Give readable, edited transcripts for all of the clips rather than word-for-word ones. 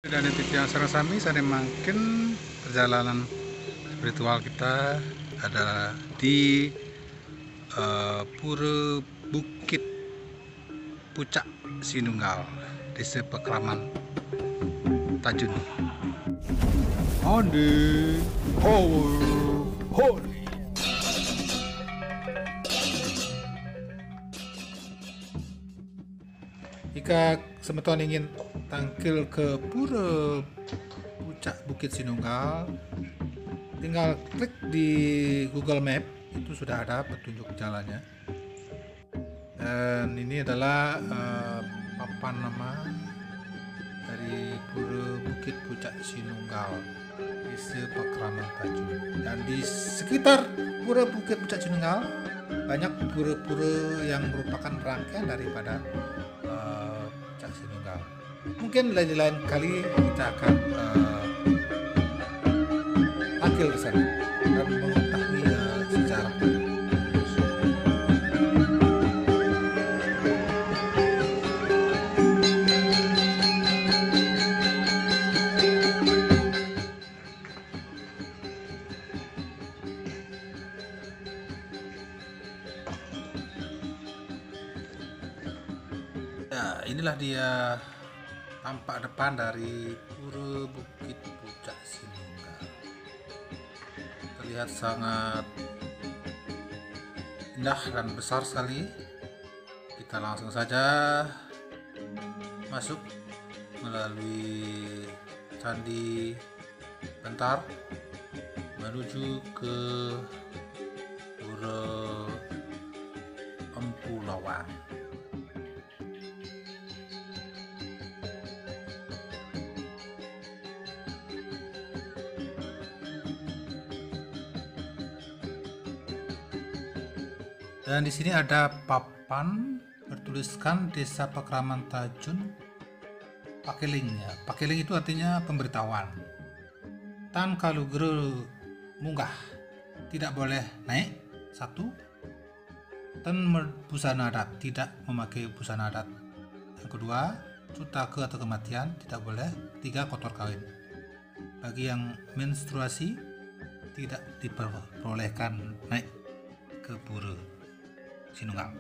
Dan titik yang serasami saya makin perjalanan spiritual kita adalah di Pura Bukit Pucak Sinunggal, Desa Pekraman Tajun. Andi, Holy. Jika semeton ingin tangkil ke Pura Pucak Bukit Sinunggal, tinggal klik di Google Map, itu sudah ada petunjuk jalannya. Dan ini adalah papan nama dari Pura Bukit Pucak Sinunggal, Desa Pekraman Tajun. Dan di sekitar Pura Bukit Pucak Sinunggal banyak pura-pura yang merupakan rangkaian daripada Pucak Sinunggal. Mungkin lain kali kita akan tampil ke sana dan mengetahui sejarah. Ya, inilah dia tampak depan dari Pura Bukit Pucak Sinunggal. Terlihat sangat indah dan besar sekali. Kita langsung saja masuk melalui Candi Bentar menuju ke Pura Empu Lawang. Dan di sini ada papan bertuliskan Desa Pekraman Tajun Pakeling. Pakeling itu artinya pemberitahuan. Tan kalugero munggah, tidak boleh naik, 1. Tan busana adat, tidak memakai busana adat. Yang kedua, cutake atau kematian, tidak boleh. 3, kotor kawin. Bagi yang menstruasi tidak diperbolehkan naik ke Pura Sinunggal.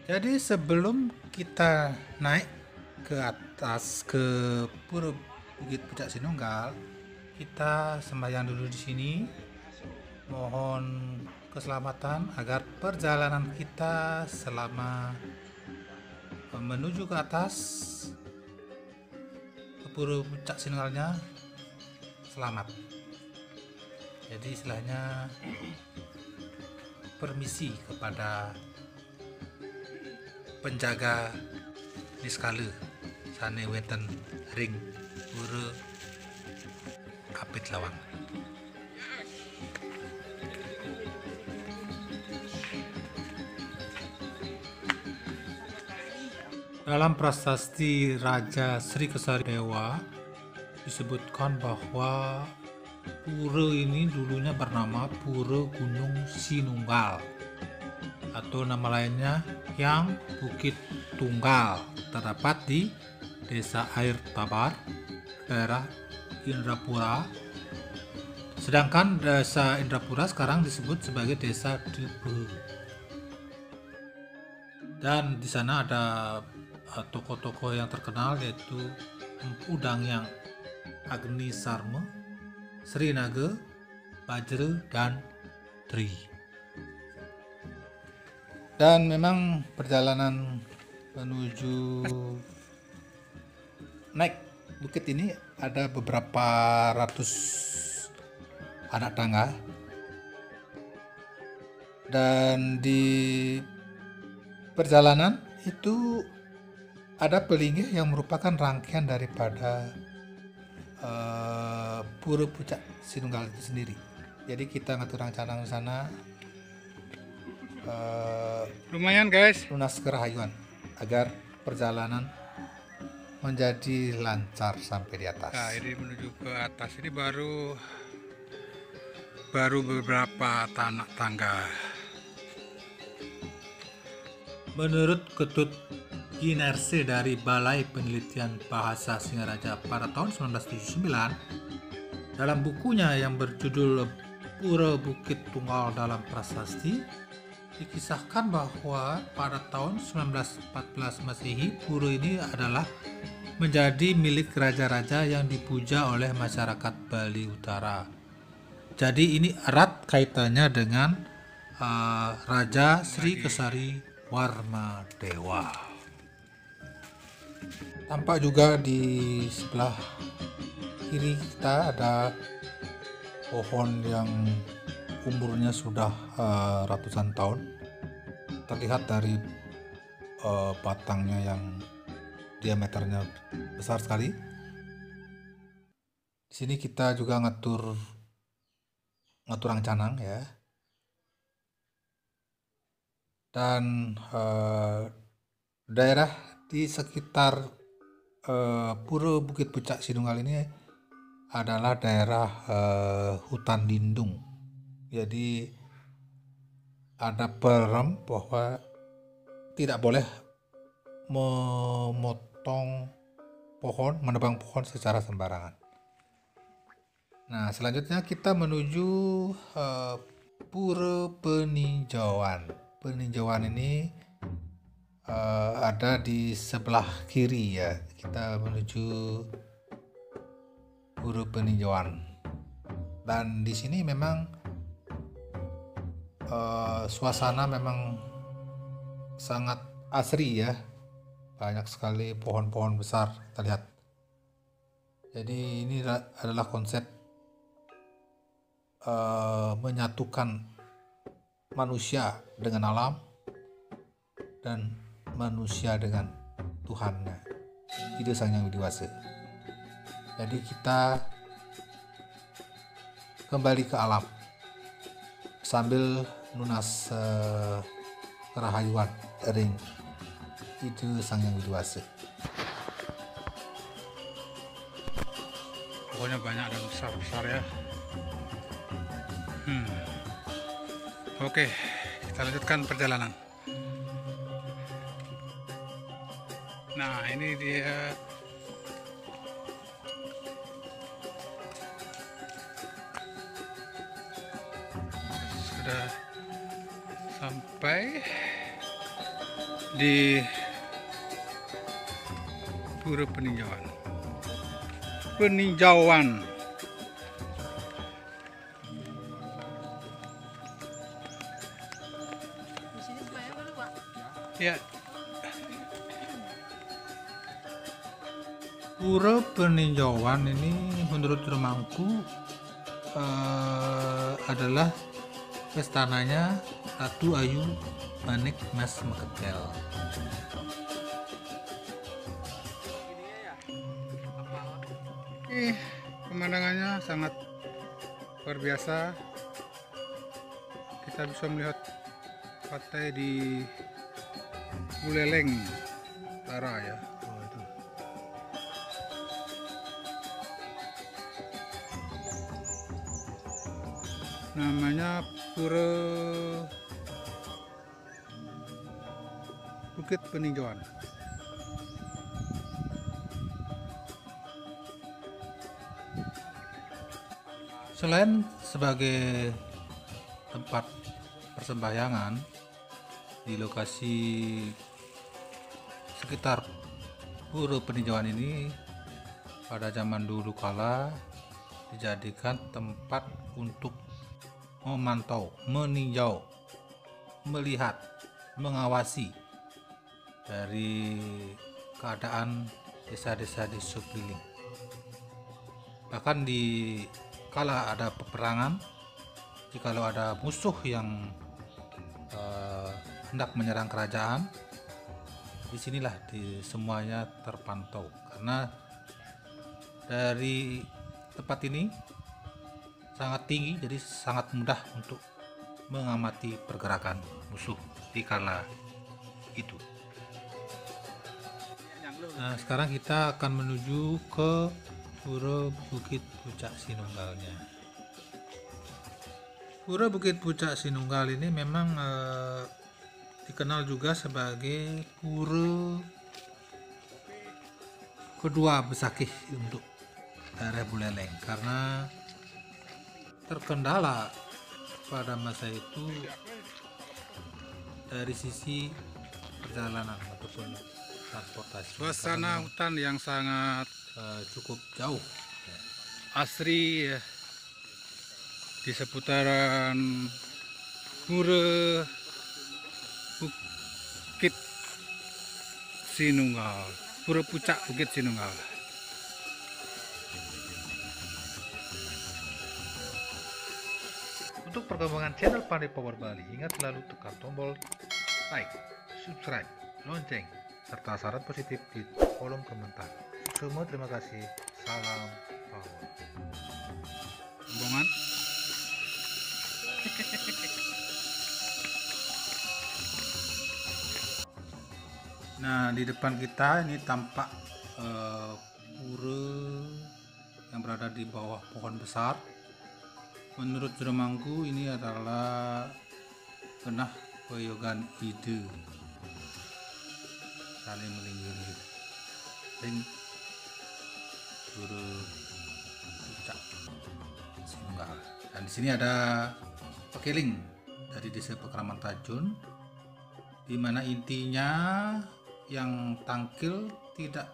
Jadi sebelum kita naik ke atas ke Pura Bukit Pucak Sinunggal, kita sembahyang dulu di sini. Mohon keselamatan agar perjalanan kita selama menuju ke atas ke Pura Pucak Sinunggalnya selamat. Jadi istilahnya permisi kepada penjaga niskala sane wenten ring Pura Kapit Lawang. Dalam prasasti Raja Sri Kesari Dewa disebutkan bahwa pura ini dulunya bernama Pura Gunung Sinunggal atau nama lainnya Hyang Bukit Tunggal, terdapat di Desa Air Tabar, daerah Indrapura. Sedangkan Desa Indrapura sekarang disebut sebagai Desa Debe. Dan di sana ada tokoh-tokoh yang terkenal yaitu Empu Dangyang Agni Sarma, Sri Naga, Bajra, dan Tri. Dan memang perjalanan menuju naik bukit ini ada beberapa ratus anak tangga. Dan di perjalanan itu ada pelinggih yang merupakan rangkaian daripada Pura Pucak Sinunggal itu sendiri. Jadi kita ngatur rencana ke sana. Lumayan guys, lunas kerahayuan agar perjalanan menjadi lancar sampai di atas. Nah, ini menuju ke atas ini baru beberapa tanah tangga. Menurut Ketut Ginerse dari Balai Penelitian Bahasa Singaraja pada tahun 1979, dalam bukunya yang berjudul Pura Bukit Tunggal dalam Prasasti, dikisahkan bahwa pada tahun 1914 Masehi, pura ini adalah menjadi milik raja-raja yang dipuja oleh masyarakat Bali Utara. Jadi ini erat kaitannya dengan Raja Sri Kesari Warmadewa. Tampak juga di sebelah kiri kita ada pohon yang umurnya sudah ratusan tahun. Terlihat dari batangnya yang diameternya besar sekali. Di sini kita juga ngatur angcanang ya. Dan daerah di sekitar Pura Bukit Pucak Sinunggal ini adalah daerah hutan lindung. Jadi ada perem bahwa tidak boleh memotong pohon, menebang pohon secara sembarangan. Nah, selanjutnya kita menuju Pura Peninjauan. Peninjauan ini ada di sebelah kiri ya. Kita menuju Pura Peninjauan. Dan di sini memang suasana memang sangat asri ya. Banyak sekali pohon-pohon besar kita lihat. Jadi ini adalah konsep menyatukan manusia dengan alam dan manusia dengan Tuhannya, Ide Sang Yang Widiwasa. Jadi kita kembali ke alam sambil nunas kerahayuan ring Ide Sang Yang Widiwasa. Pokoknya banyak dan besar-besar ya. Oke, kita lanjutkan perjalanan. Nah, ini dia sudah sampai di Pura Peninjauan. Ya. Pura Peninjauan ini menurut rumahku adalah istananya Ratu Ayu Manik Mas Meketel. Pemandangannya sangat luar biasa. Kita bisa melihat pantai di Buleleng Utara ya. Itu. Namanya Pura Bukit Peninjauan. Selain sebagai tempat persembahyangan, di lokasi sekitar Pura Peninjauan ini pada zaman dulu kala dijadikan tempat untuk memantau, meninjau, melihat, mengawasi dari keadaan desa-desa di sekeliling. Bahkan di kala ada peperangan, jikalau ada musuh yang hendak menyerang kerajaan, disinilah semuanya terpantau, karena dari tempat ini sangat tinggi, jadi sangat mudah untuk mengamati pergerakan musuh di kala itu. Nah, sekarang kita akan menuju ke Pura Bukit Pucak Sinunggalnya. Pura Bukit Pucak Sinunggal ini memang dikenal juga sebagai pura kedua Besakih untuk daerah Buleleng, karena terkendala pada masa itu dari sisi perjalanan ataupun transportasi. Suasana hutan yang sangat Cukup jauh. asri ya, di seputaran Pura Bukit Sinunggal, Pura Pucak Bukit Sinunggal. Untuk perkembangan channel Pandai Power Bali, ingat selalu tekan tombol like, subscribe, lonceng, serta saran positif di kolom komentar. Semua terima kasih. Salam power. Rombongan Nah, di depan kita ini tampak pura yang berada di bawah pohon besar. Menurut Jurumangku ini adalah Genah Peyogan Ide, saling melingkari ring pura puncak Sinunggal. Dan di sini ada pekeling dari desa Pekraman Tajun, di mana intinya yang tangkil tidak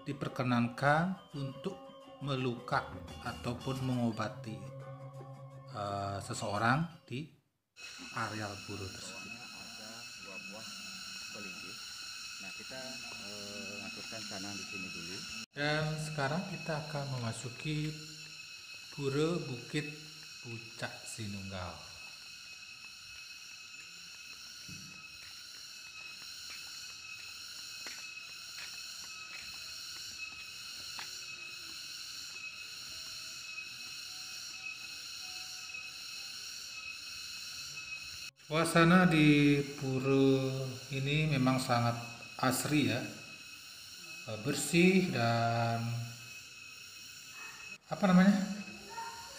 diperkenankan untuk melukat ataupun mengobati seseorang di areal pura tersebut. Ada buah-buah kelinci. Nah, kita ngaturkan canang di sini dulu. Dan sekarang kita akan memasuki pura Bukit Pucak Sinunggal. Suasana di pura ini memang sangat asri ya, bersih dan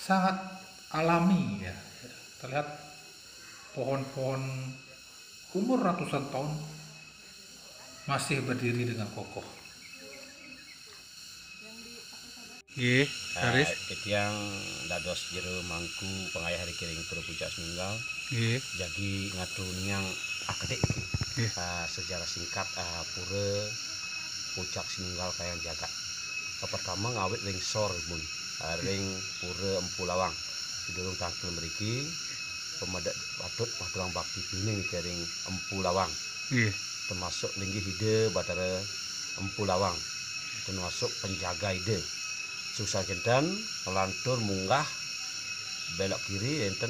sangat alami ya. Terlihat pohon-pohon umur ratusan tahun masih berdiri dengan kokoh. Iya, Haris. Ketiang dados jero mangku pengayah hari kiring Pura Pucak Sinunggal. Iya. Jadi ngaturnya akedik Iya. sejarah singkat Pura Pucak Sinunggal kayang jaga. Pertama ngawit ring sor mun ring Pura Empu Lawang. Didurung tangkel mriki pemedak patut matulang bakti pining ke ring Empu Lawang. Iya. Termasuk linggih ide Batara Empu Lawang. Termasuk penjaga ide. Susah kendan melantur munggah belok kiri enten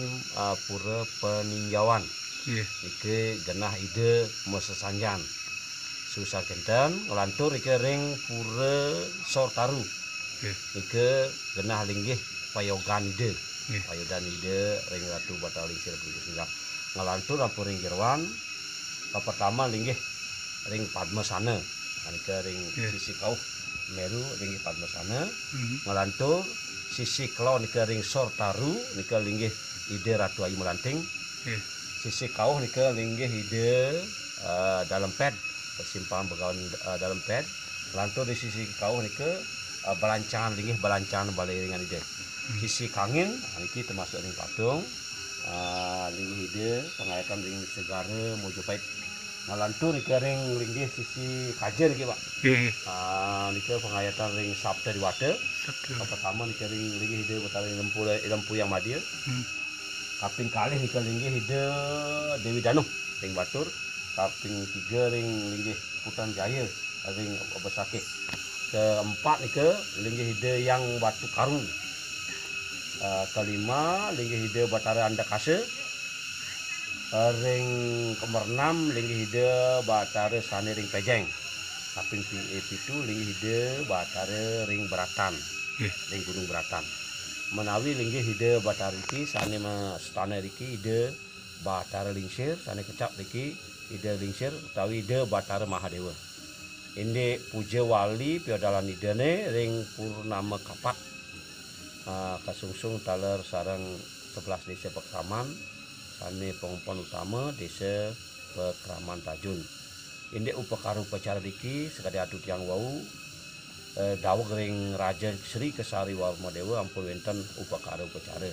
pura peninjauan. Iya. Iki genah ide mesesanjan. Susah kendan melantur iki ring pura Sortaru. Iya. Iki genah linggih payogan ide. Iya. Payogan ide ring Ratu Batal Lingsir Bukit ngalantur ampun ring Jerwan. Pertama linggih ring Padmasana. Niki ring sisi kauh Meru ring Padmasana. Ngalantur sisi kelon nika ring Sortaru nika linggih ide Ratu Ayu Melanting. Sisi kauh nika linggih ide dalam ped persimpangan Begawan dalam ped. Lantur di sisi kauh nika balancangan linggih balancangan balai ringan ide. Sisi kangin niki termasuk ring Patung. Linggih ide pengayatan ring Segara Mojopahit. Ngalantur nika ring linggih sisi kajen niki Pak. Nika pengayatan ring Sabda Diwada. Pertama nika ring linggih ide Batara Lempu yang Madia. Kaping kalih nika linggih ide Dewi Danuh ring Batur. Kaping 3 ring linggih Putan Jaya ring Besakih. Keempat nika linggih ide yang Batu Karung. Kelima linggih ide Batara Andakase. Ring nomor 6 linggih ide Batara Sane ring Pejeng. Kaping pitu linggih ide Batara ring Beratan. Ring Gunung Beratan. Menawi linggih ide Batara iki sane stane riki ide Batara Lingsir, sane kecap riki ide Lingsir utawi ide Batara Mahadewa. Inde puja wali piodalan idene ring Purnama Kapat. Kasungsung taler sareng 11 desa Pekraman. Sane pengempon utama desa Pekraman Tajun. Inde upakara upacara niki sekade adu tiang wau dawuh ring Raja Sri Kesari Warmadewa ampun wonten upakara upacara.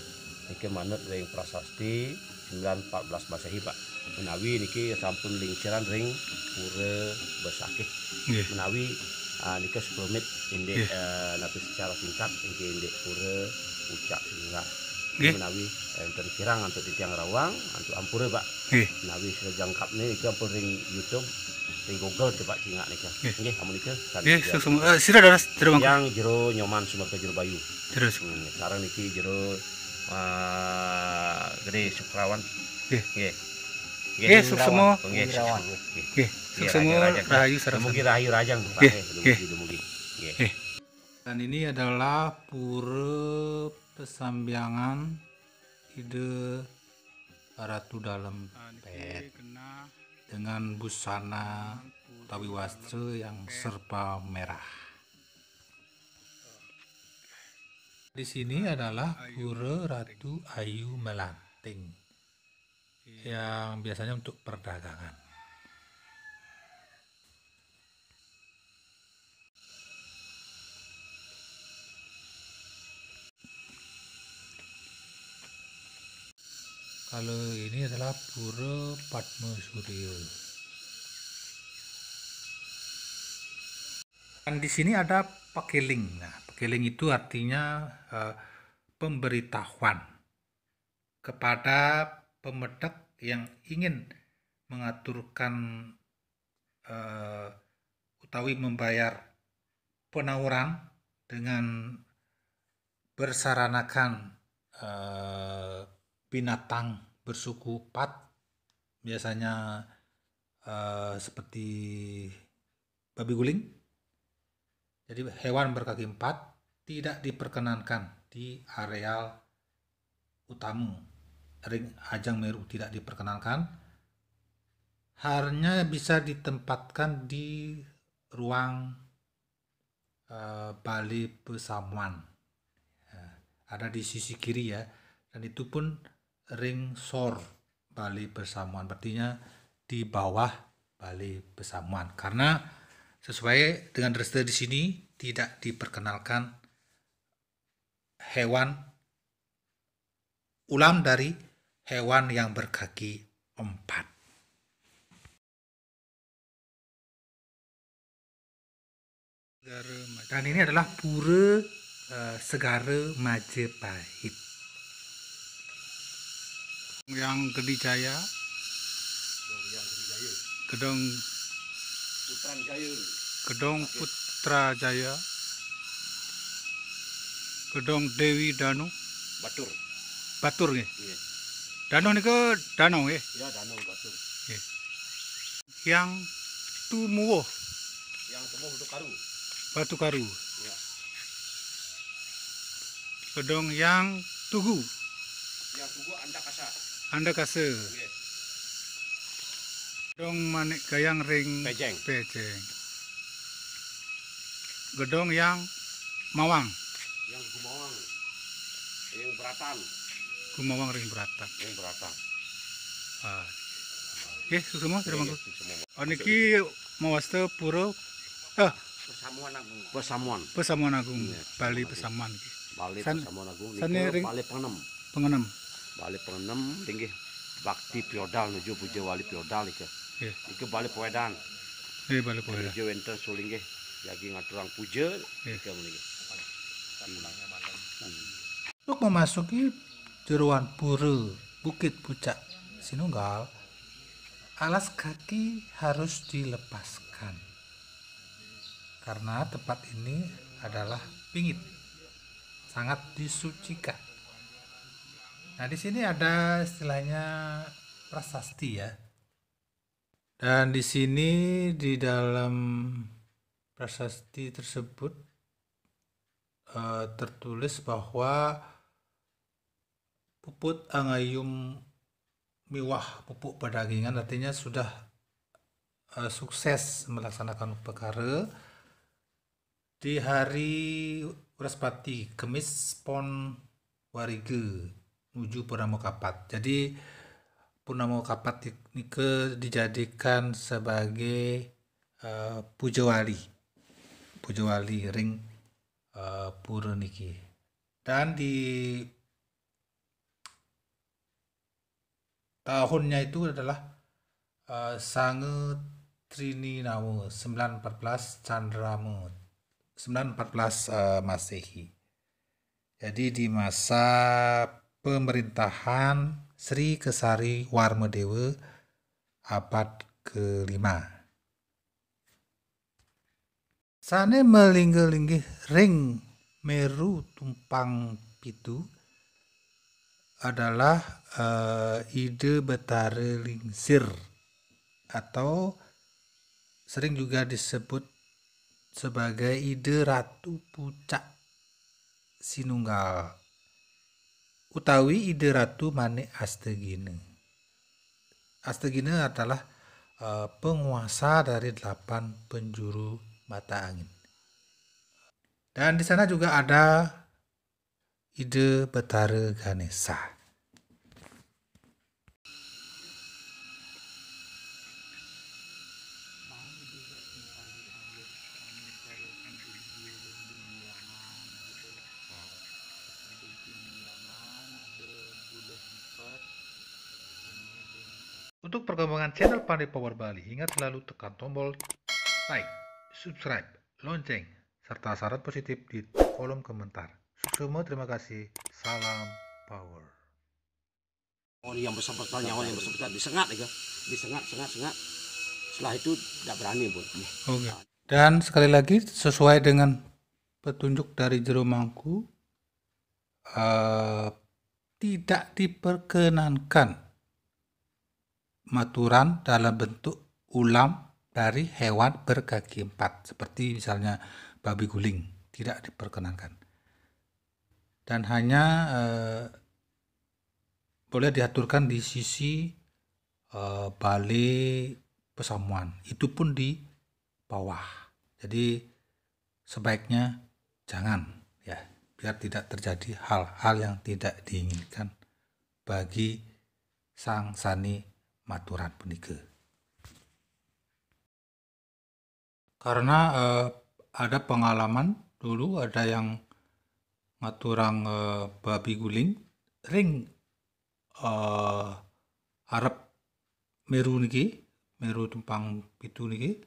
Niki manut ring prasasti 914 Masehi Pak. Menawi niki sampun lingsiran ring pura Besakih. Nggih. Menawi niki 10 menit inde napi secara singkat niki inde pura Pucak Sinunggal. Nggih. Menawi enten kirang untuk di tiang rawang untuk ampura Pak. Nggih. Menawi sejangkap nih iki ampun ring YouTube ring Google Pak Cingak nika. Nggih. Nggih amun nika Nggih, sira daras jero mangko. yang jero nyoman Sumatera Jero Bayu. Terus. Sekarang niki jero Gede Sukrawan. Nggih. Nggih. Nggih, suksema. Nggih. Nggih, suksema rahayu sareng. Dumugi rahayu rajang Pak. Nggih. Dumugi. Nggih. Nggih. Dan ini adalah pura Pesambiangan Ide Ratu Dalem Pet dengan busana Tawi Wastra yang serba merah. Di sini adalah pura Ratu Ayu Melanting yang biasanya untuk perdagangan. Kalau ini adalah pura Padma Surya. Dan di sini ada pakeling. Nah, pakeling itu artinya pemberitahuan kepada pemedak yang ingin mengaturkan utawi membayar penawaran dengan bersaranakan binatang bersuku Pat, biasanya seperti babi guling. Jadi hewan berkaki 4 tidak diperkenankan di areal utama. Ring Ajang Meru tidak diperkenankan. Hanya bisa ditempatkan di ruang Balai Pesamuan. Ada di sisi kiri ya. Dan itu pun ring sor Balai Pesamuan, artinya di bawah Balai Pesamuan, karena sesuai dengan register di sini tidak diperkenalkan hewan ulam dari hewan yang berkaki 4. Dan ini adalah pura Segara Majapahit. Yang Gede Jaya, Gedong Putra Jaya, Gedong Dewi Danu, Batur nggih. Nggih. Danu niku danau nggih. Ya danau Batur. Yang Tumuwuh, Yang temu untuk karu. Batu Karu. Ya. Gedong yang Tugu, Yang tunggu Andakasa. Andakase. Nggih. Gedong Manik Gayang ring Pejeng. Gedong yang Mawang, Yang Gumawang. Yang Beratan. Gumawang ring Beratan. Yang Beratan. Nggih, semua sudah mangko. Semua. Oh niki mawasta pura Pesamuan Agung. Pesamuan. Pesamuan Agung, Iya, Bali Pesamuan nggih. Bali San- Pesamuan Agung sane ring- niku Bali Pengenem. Pengenem. Bali Pengenem tinggi bakti feodal nuju puja wali feodal iki. Nggih. Iki Bali Poedan. Nggih Bali Poedan. Nuju wonten suling nggih. Yagi ngaturang puja Nggih. iki meniki. Untuk memasuki jeruan pura Bukit Pucak Sinunggal, alas kaki harus dilepaskan karena tempat ini adalah pingit, sangat disucikan. Nah, di sini ada istilahnya prasasti ya. Dan di sini di dalam prasasti tersebut tertulis bahwa puput angayum miwah pupuk pedagingan, artinya sudah sukses melaksanakan perkara di hari Wraspati Kemis Pon Warige menuju Puramo Kapat. Jadi Purnama Kapat nike dijadikan sebagai pujawali ring pura niki. Dan di tahunnya itu adalah Sange Trini Nawa 914 Candrama 914 Masehi. Jadi di masa pemerintahan Sri Kesari Warmadewa abad ke-5. Sane melinggih-linggih ring Meru tumpang pitu adalah ide Betara Lingsir atau sering juga disebut sebagai ide Ratu Pucak Sinunggal utawi ide Ratu Manik Astegina. Astegina adalah penguasa dari 8 penjuru mata angin. Dan di sana juga ada ide Betara Ganesha. Untuk perkembangan channel Pandai Power Bali, ingat selalu tekan tombol like, subscribe, lonceng, serta saran positif di kolom komentar. Semua terima kasih. Salam power. Oh, yang besar-besar nyawa yang besar-besar disengat ya, disengat. Setelah itu tidak berani buat. Oke. Dan sekali lagi sesuai dengan petunjuk dari Jero Mangku, tidak diperkenankan maturan dalam bentuk ulam dari hewan berkaki 4 seperti misalnya babi guling, tidak diperkenankan. Dan hanya boleh diaturkan di sisi balai pesamuan, itu pun di bawah. Jadi sebaiknya jangan ya, biar tidak terjadi hal-hal yang tidak diinginkan bagi sang sani maturan punika. Karena ada pengalaman dulu ada yang maturang babi guling ring arep Meru niki, Meru tumpang pitu niki.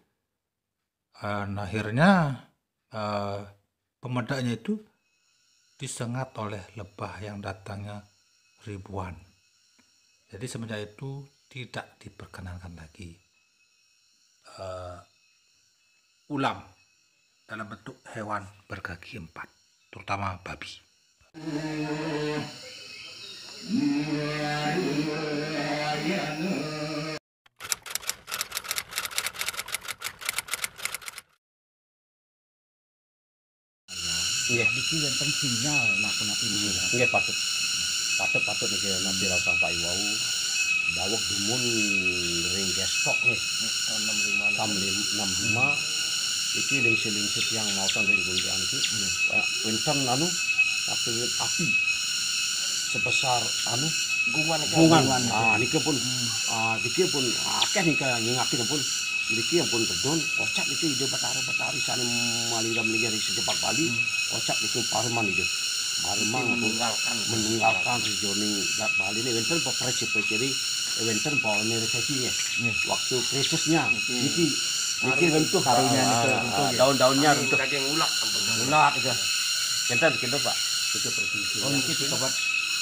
Akhirnya pemedaknya itu disengat oleh lebah yang datangnya ribuan. Jadi semenjak itu tidak diperkenankan lagi ulam dalam bentuk hewan berkaki 4, terutama babi. Iya, iki wonten sinyal napa-napa niki. Nggih patut niki nabi rasang Pak Iwau. Dawek dumun ring gestok nih 65 iki lingsir yang mautan dari gundian iki wonten anu api sebesar anu gungan. Niki pun akeh niki nyingaki pun niki pun gedon kocak itu ide Betara sane maliram niki dari sejepak Bali kocak itu Pareman itu Pareman meninggalkan rejoning Bali ini wonten presiden wonten pohonnya resesi waktu krisisnya niki runtuh harunya daun-daunnya runtuh ulat itu kita Pak itu provinsi niki sobat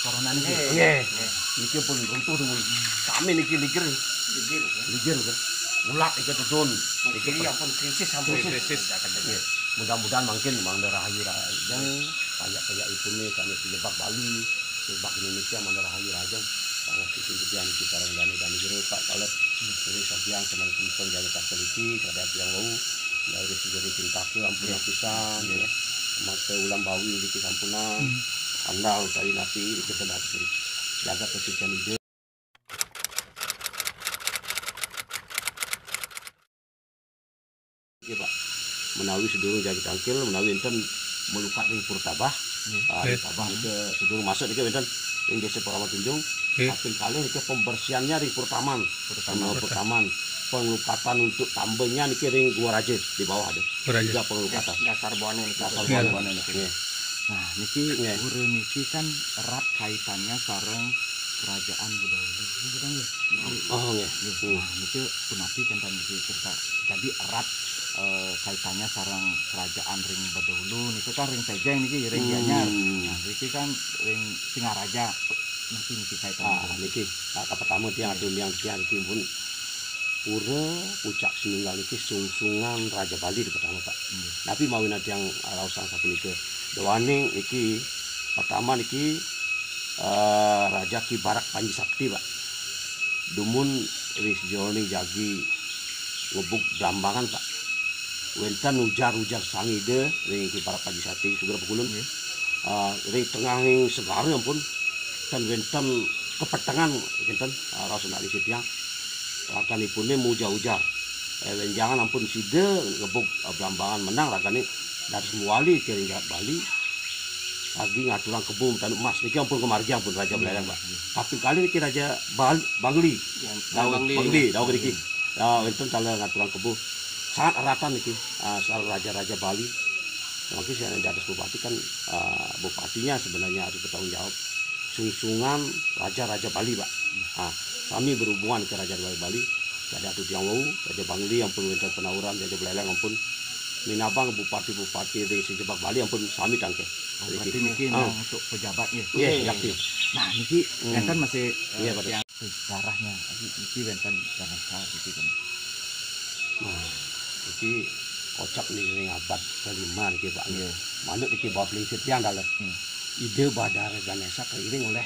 corona niki niki pun runtuh kami niki liger ulat itu tudun niki yang pun krisis sampai krisis mudah-mudahan makin Mandar Rahayu Rajang kayak ipune kami terjebak Bali terjebak Indonesia Mandar Rahayu Rajang sangat kesimpulan kita orang dan jero Pak Kalet dari sabiang senang kumpul jaga Katoliki kada yang wau dari sejari cintaku ampun pisan ya mate ulam bawi iki sampuna andal dari napi kita dapat jaga kesucian ide. Oke Pak, menawi sedurung jaga tangkil menawi enten melukat ring Purtabah Tabah ke sebelum masuk niki wonten ing desa Puramatunjung. Kaping kalih niki pembersihannya ring Pertaman. Pertaman. Pengelukatan untuk tambahnya niki ring Gua Raja di bawah ada. Juga pengelukatan. Dasar Buane Niki. Nah, niki pura niki kan erat kaitannya sareng kerajaan Bedahulu. Betul nggih? Oh nggih. Nah, niki punapi kan niki cerita. Jadi erat kaitannya sareng kerajaan ring Bedahulu niku kan ring Sejeng niki ring Gianyar. Nah, niki kan ring Singaraja. Niki kaitannya. Niki pertama tiang adun yang tiang niki pun pura pucak sinunggal niki sungsungan Raja Bali di pertama Pak. Tapi mawin ada yang lausang sapunike doaning iki pertama niki Raja Ki Barak Panji Sakti Pak. Dumun wis joni jagi ngebuk dambangan Pak. Wenten ujar-ujar sangide ring Ki Barak Panji Sakti sugra pekulun. Ring tengahing segara ampun dan wenten kepetengan wenten rasul ali setiang rakanipune muja-ujar. Jangan ampun side ngebuk dambangan menang rakane dari muali ke Jagat Bali lagi ngaturan kebun dan emas niki ampun kemargi ampun Raja Belerang Pak. Tapi kali niki Raja Bangli daw niki wonten tala ngaturan kebun sangat eratan niki soal raja-raja Bali. Mungkin saya di atas bupati kan bupatinya sebenarnya harus bertanggung jawab sungsungan raja-raja Bali Pak. Kami berhubungan ke Raja Bali jadi atu tiang wau Raja Bangli ampun wonten penawuran Raja Belerang ampun minabang bupati-bupati di sejebak Bali ampun sami tangke. Berarti niki untuk pejabatnya. Iya, yakti. Nah, niki wonten masih Iya, betul. yang sejarahnya. Niki wonten Ganesha niki kan. Nah, iki kocak ning abad kelima niki Pak. Manuk niki bawa pelingsir tiang dalam. Ide Badara Ganesha keiring oleh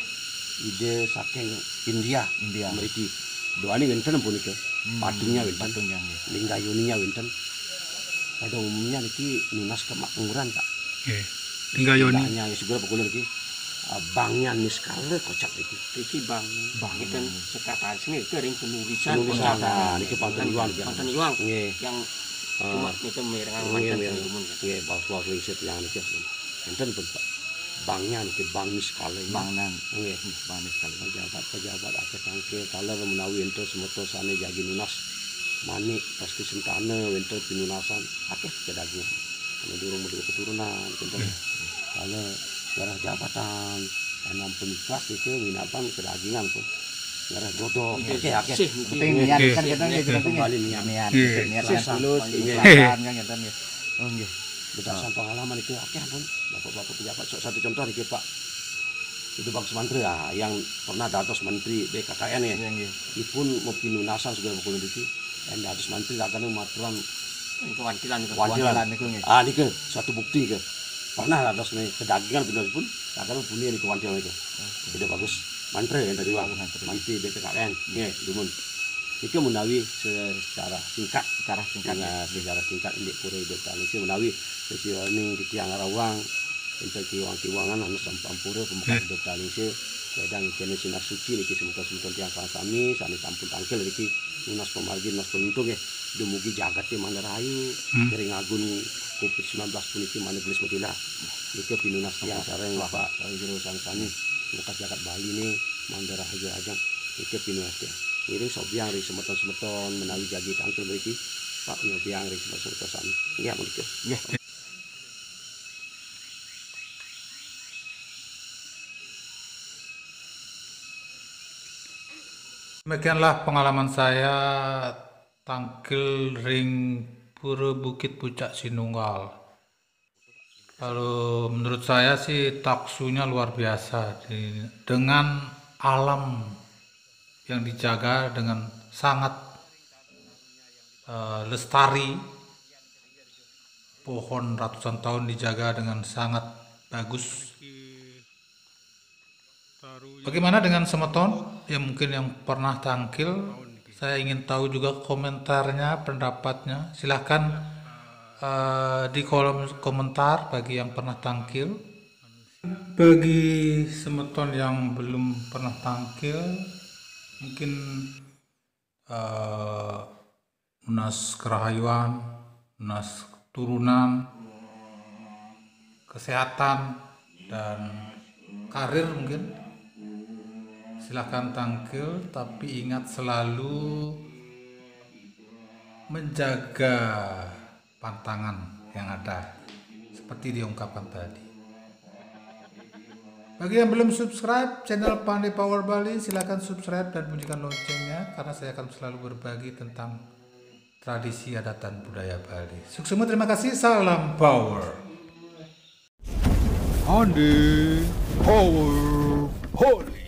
ide saking India. Mriki. Doane wonten pun niki. Patungnya wonten. Linggayuninya wonten. Pada umumnya niki nunas kemakmuran Pak. Nggih. Linggayuni. Hanya segala pekulun niki. Bangnya niskale kocak niki. Iki bang itu sekretarisnya itu ring penulisan. Nah, niki Panten Iwang. Nggih. Yang cuma itu merengang mantan umum. Nggih, bawa pelingsir tiang niki. Wonten pun Pak. Bangnya niki bang niskale. Bangnan. Nggih. Bang niskale. Pejabat akeh tangke taler menawi ento semetosane jagi nunas manik pasti sentane wonten pinunasan akeh kedagian ana durung keturunan wonten ana garah jabatan ana peniklas itu minapang kedagingan pun garah jodoh akeh penting niat kan kita nggih kembali niat niat tulus ikhlasan kan kita nggih. Oh nggih. Berdasarkan pengalaman itu akeh pun bapak-bapak pejabat satu contoh niki Pak itu Bang Semantri yang pernah dados menteri BKKN ya. Ipun mau pinunasan segala pukul itu. Dan dados menteri akan maturan kewantilan niku nggih. Niku suatu bukti ke. Pernah dados nih kedagingan bener pun akan punya niku kewantilan niku. Tidak bagus menteri yang tadi Bang menteri BKKN nggih dumun. Niku menawi secara singkat secara singkat indik pura hidup tani menawi sesione di tiang rawang untuk kiwang-kiwangan anu sampampura pemuka hidup tali se wedang kene sinar suci niki semutan-semutan tiang sami sami sampun tangkel niki nunas pemargi nunas penuntung nggih dumugi jagat e mana rahayu kering agun Covid-19 puniki mana gelis mutila niki pinunas tiang sareng Pak jero sangsani bekas jagat Bali ni mana rahayu ajang niki pinunas tiang ngiring sobiang ri semeton-semeton menawi jagi tangkel mriki Pak nyobiang ri semeton sami nggih ampun nggih. Demikianlah pengalaman saya tangkil ring Pura Bukit Pucak Sinunggal. Kalau menurut saya sih taksunya luar biasa dengan alam yang dijaga dengan sangat lestari, pohon ratusan tahun dijaga dengan sangat bagus. Bagaimana dengan semeton yang mungkin yang pernah tangkil? Saya ingin tahu juga komentarnya, pendapatnya. Silahkan di kolom komentar bagi yang pernah tangkil. Bagi semeton yang belum pernah tangkil, mungkin lunas kerahayuan, lunas turunan, kesehatan, dan karir mungkin, silahkan tangkil, tapi ingat selalu menjaga pantangan yang ada seperti diungkapkan tadi. Bagi yang belum subscribe channel Pandai Power Bali, silakan subscribe dan bunyikan loncengnya karena saya akan selalu berbagi tentang tradisi adat dan budaya Bali. Sukses, terima kasih, salam power. Pandai Power Bali.